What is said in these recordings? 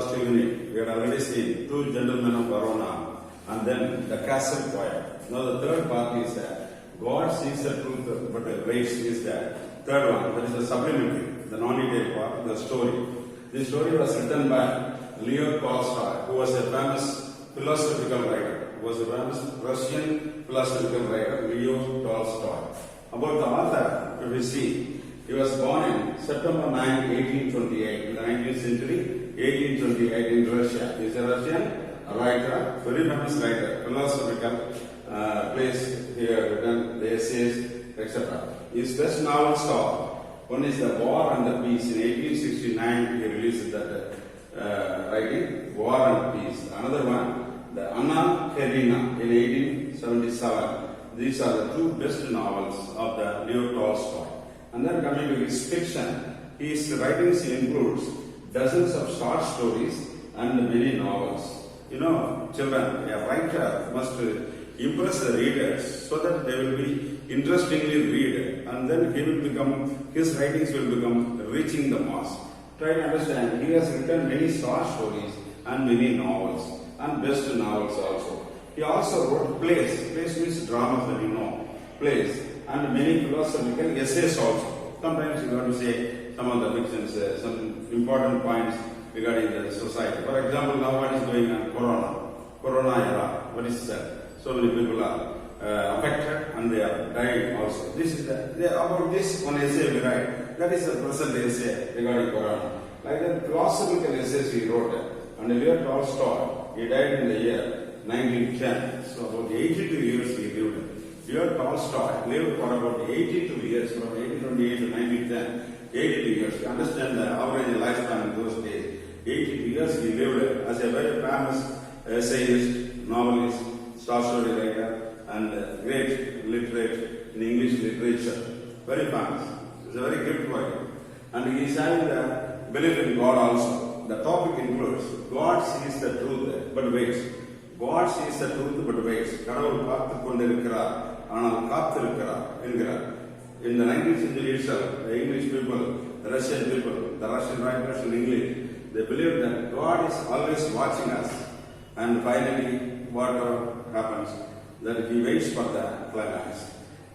first unit, we had already seen two gentlemen of Verona and then the castle choir. Now the third part is that God sees the truth, but the grace is the third one. That is the supplementary, the non-detailed part, the story. This story was written by Leo Tolstoy, who was a famous philosophical writer. He was a famous Russian philosophical writer, Leo Tolstoy. About the author, if we see, he was born in September 9, 1828, in the 19th century, 1828 in Russia. He is a Russian writer, very famous writer, philosophical, place here written the essays, etc. His best novels are, one is The War and the Peace. In 1869, he released that writing, War and Peace. Another one, the Anna Karenina, in 1877. These are the two best novels of the Leo Tolstoy. And then coming to his fiction, his writings includes dozens of short stories and many novels. You know, children, a writer must impress the readers so that they will be interestingly read, and then his writings will become reaching the mass. Try to understand, he has written many short stories and many novels, and best novels also. He also wrote plays. Plays means dramas, that you know, plays, and many philosophical essays also. Sometimes you have to say some of the fictions, some important points regarding the society. For example, now what is going on? Corona era. What is that? So many people are affected and they are dying also. This is about this one essay we write. That is the present essay regarding Corona. Like the philosophical essays he wrote. And Leo Tolstoy, he died in the year 1910. So about 82 years he lived. Leo Tolstoy lived for about 82 years, from 1828 to 1910. 82 years. You understand the average lifespan in those days. 82 years he lived as a very famous essayist, novelist, short story writer, and great literate in English literature. Very famous. It's a very good poet. And he is having the belief in God also. The topic includes God sees the truth but waits. God sees the truth but waits. கடவுள் பார்த்து கொண்டிருக்கிறார் ஆனால் காத்திருக்கிறார் என்கிறார். In the 19th century itself, the English people, the Russian people, the Russian writers in English, they believe that God is always watching us. And finally, what happens? That he waits for the climax.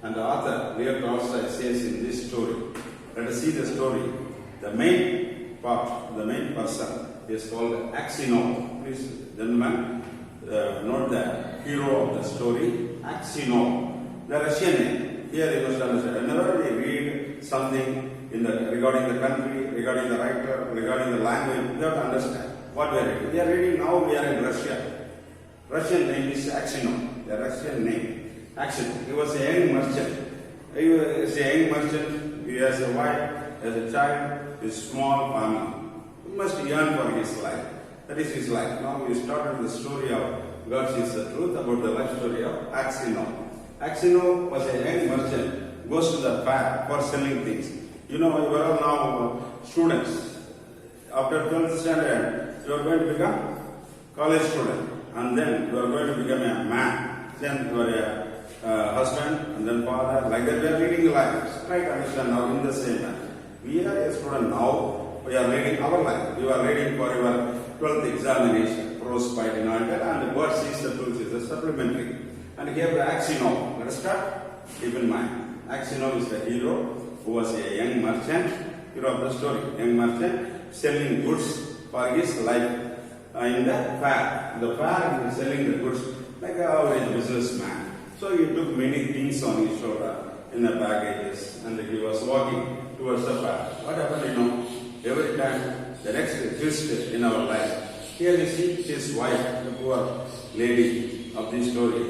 And the author, Leo Tolstoy, says in this story, let us see the story. The main part, the main person is called XII. Please, gentlemen, note the hero of the story, XII. The Russian name. Here you must understand, whenever we read something regarding the country, regarding the writer, regarding the language, we have to understand what we are reading. We are reading now, we are in Russia. Russian name is XII. The Russian name, XII. He was a young merchant. He was a young merchant. He has a wife, has a child, a small family. He must yearn for his life. That is his life. Now we started the story of God sees the truth about the life story of XII. XII was a young merchant, goes to the fair for selling things. You know, you are all now students. After 12th standard, you are going to become college student, and then you are going to become a man. Then you are a husband, and then father. Like that, we are leading life. Try to understand now in the same manner. We are a student now. We are reading our life. You are reading for your 12th examination, prose, poetry, and all that, and God sees the truth is a supplementary. And here the XII. Let us start. Keep in mind, XII is the hero who was a young merchant, hero of the story, young merchant selling goods for his life in the fair. The fair, he is selling the goods like an average businessman. So he took many things on his shoulder in the baggages, and he was walking towards the fair. What happened, you know? Every time, the next twist in our life. Here we see his wife, the poor lady of this story,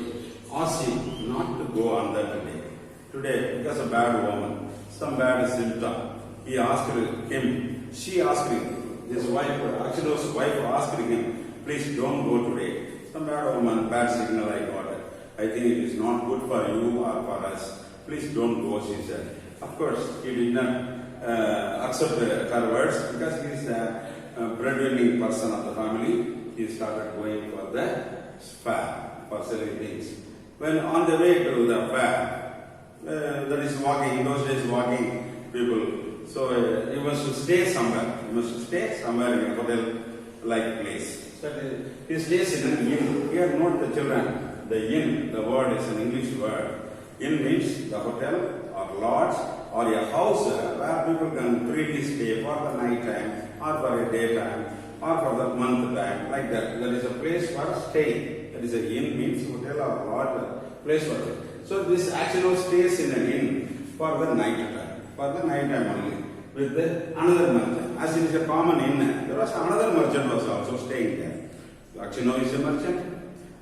asked him not to go on that day. Today, because of bad woman, some bad symptom, he asked him, she asked him, his wife, actually his wife asked him, please don't go today. Some bad woman, bad signal I got. I think it is not good for you or for us. Please don't go, she said. Of course, he did not accept her words because he is a breadwinning person of the family. He started going for the fair for selling things. When on the way to the fair, that is walking, in those days walking people. So he must stay somewhere. He must stay somewhere in a hotel like place. So he stays in an inn. Here note the children, the inn, the word is an English word. Inn means the hotel or lodge or a house where people can freely stay for the night time or for a daytime or for the month time, like that. That is a place for stay. That is a inn means hotel or lodge, place for it. So this actually stays in an inn for the night time only, with another merchant. As it is a common inn, there was another merchant was also staying there. Axino is a merchant,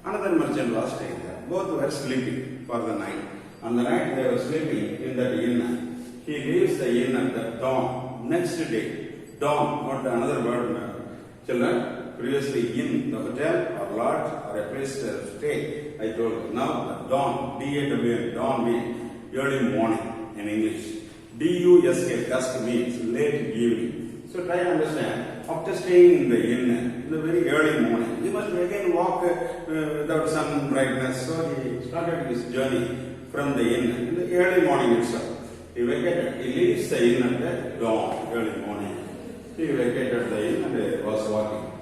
another merchant was staying there. Both were sleeping for the night. On the night they were sleeping in that inn. He leaves the inn at the dawn. Next day, dawn, not another word, children. Previously inn, the hotel or lodge or a place to stay, I told you. Now the dawn, D-A-W-N, dawn means early morning in English. D-U-S-K, dusk means late evening. So try to understand, after staying in the inn in the very early morning, he must again walk without some brightness. So he started his journey from the inn in the early morning itself. He leaves the inn at the dawn, early morning. He vacated the inn and was walking.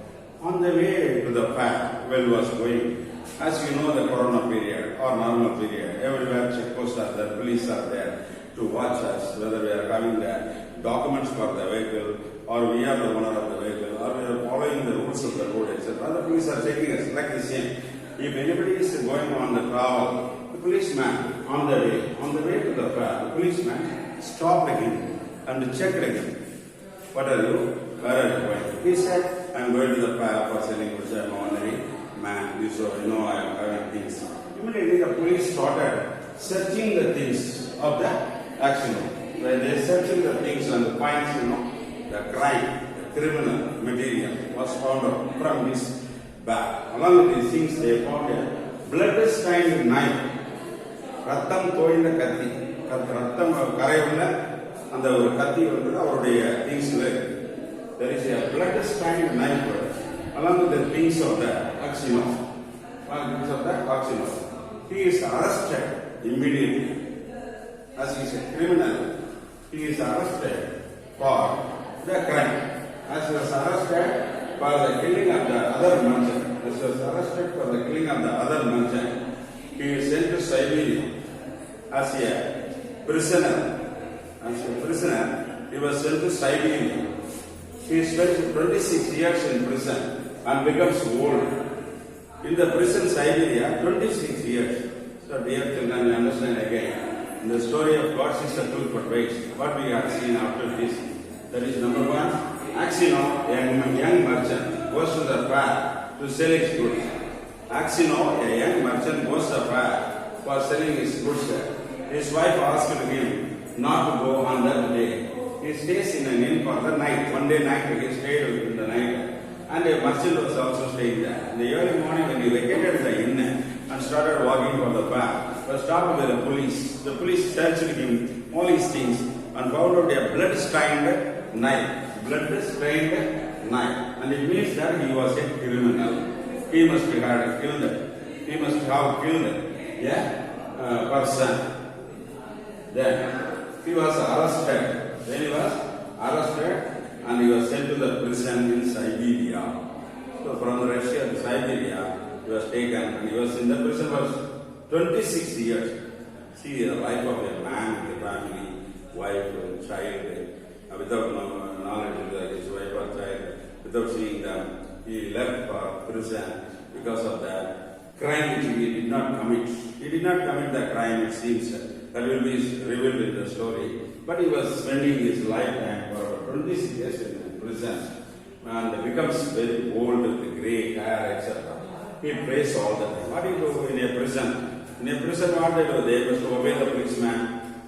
On the way to the fair, well was going. As you know, the corona period or normal period, everywhere checkposts are there, police are there to watch us, whether we are having the documents for the vehicle, or we are the owner of the vehicle, or we are following the rules of the road, etc. The police are checking us like the same. If anybody is going on the travel, the policeman on the way to the fair, the policeman stopped him and checked him. What are you? Where are you going? He said, I am going to the fair for selling goods. I am ordinary man. So I am having things. Immediately the police started searching the things of the accident. When they searching the things and the finds, the crime, the criminal material was found out from his bag. Along with these things, they found a blood-stained knife. ரத்தம் தோய்ந்த கத்தி, ரத்தம் கரையுள்ள அந்த ஒரு கத்தி அவருடைய திங்ஸ்ல. There is a blood-stained knife along with the things of the XII. He is arrested immediately. As he is a criminal, he is arrested for the crime. As he was arrested for the killing of the other merchant, he is sent to Siberia as a prisoner. He was sent to Siberia. He spent 26 years in prison and becomes old. In the prison Siberia, 26 years. So dear children, you understand again. In the story of God is a truth but waits. What we have seen after this. That is number one. Axino, a young merchant, goes to the fair to sell his goods. Axino, a young merchant, goes to the fair for selling his goods. His wife asked him not to go on that day. He stays in an inn for the night. One day night, he stayed in the night. And a merchant was also staying there. In the early morning, when he vacated the inn and started walking for the fair, was stopped by the police. The police searched him, all his things, and found out a blood-stained knife. And it means that he was a criminal. He must have killed a person. Then he was arrested. When he was arrested and he was sent to the prison in Siberia. So from Russia to Siberia, he was taken and he was in the prison for 26 years. See the life of a man with a family, wife, child, without knowledge of his wife or child, without seeing them. He left for prison because of the crime which he did not commit. He did not commit the crime, it seems. That will be revealed in the story. But he was spending his lifetime for 26 years in prison and becomes very old with grey hair, etc. He prays all the time. What do you do in a prison? In a prison, what they do? They must obey the policeman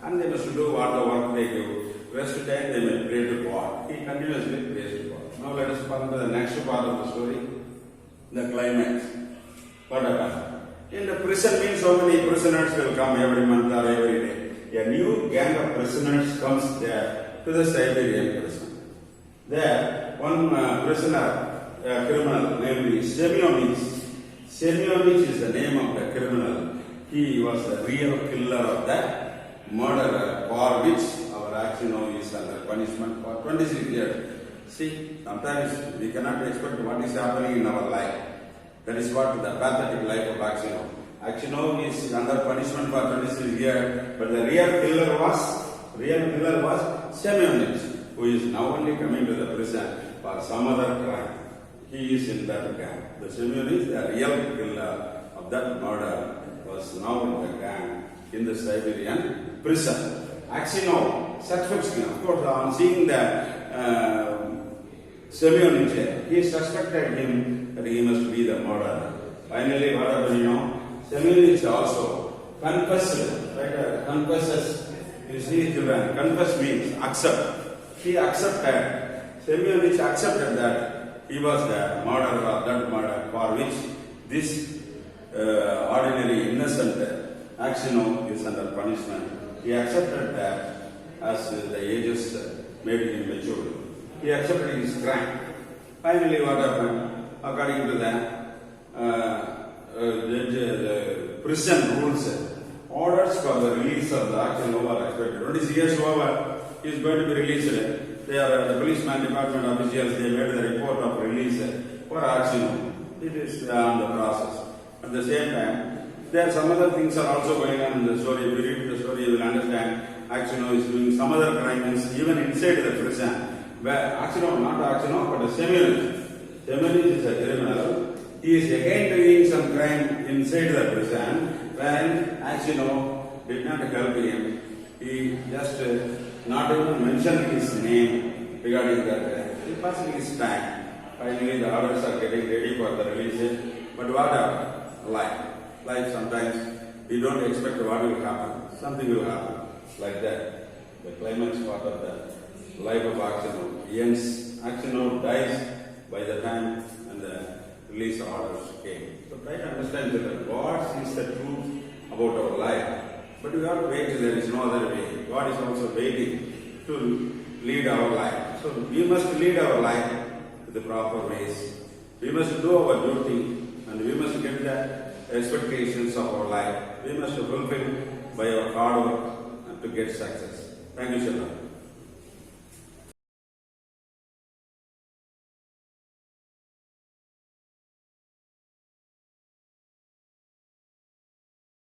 and they must do what the work they do. Rest of the time they may pray to God. He continuously prays to God. Now let us come to the next part of the story, the climax. What happened? In the prison means so many prisoners will come every month or every day. A new gang of prisoners comes there to the Siberian prison. There, one prisoner, a criminal named Semyonovich. Semyonovich is the name of the criminal. He was the real killer of that murderer for which our action is under punishment for 26 years. See, sometimes we cannot expect what is happening in our life. That is what the pathetic life of Axino. Axino is under punishment for 26 years, but the real killer was Semyonovich, who is now only coming to the prison for some other crime. He is in that gang. The Semyonovich, the real killer of that murder, was now in the gang in the Siberian prison. Axino suspects him. Of course, on seeing the Semyonovich, he suspected him that he must be the murderer. Finally, what happened, Semyonovich also confessed, right? Confesses. You see, children, confess means accept. He accepted. Semyonovich accepted that he was the murderer of that murder for which this ordinary innocent Axino is under punishment. He accepted that as the ages made him mature. He accepted his crime. Finally, what happened? According to the prison rules, orders for the release of the Axino were expected. 26 years over, he is going to be released. They are the policeman department officials. They made the report of release for Axino. It is on the process. At the same time, there are some other things are also going on in the story. If you read the story, you will understand Axino is doing some other crimes even inside the prison. Where Axino, not Axino, but Semyonovich. Semyonovich is a criminal. He is again doing some crime inside the prison when Axino did not help him. He just not even mentioned his name regarding that. He passed his time. Finally, the orders are getting ready for the release. But what happened? Life sometimes we don't expect what will happen. Something will happen like that. The climax part of the life of Axino ends. Axino dies by the time and the release orders came. So try to understand that God sees the truth about our life. But we have to wait till there is no other way. God is also waiting to lead our life. So we must lead our life to the proper ways. We must do our duty and we must get the expectations of our life. We must fulfill by our hard work and to get success. Thank you, Shalom.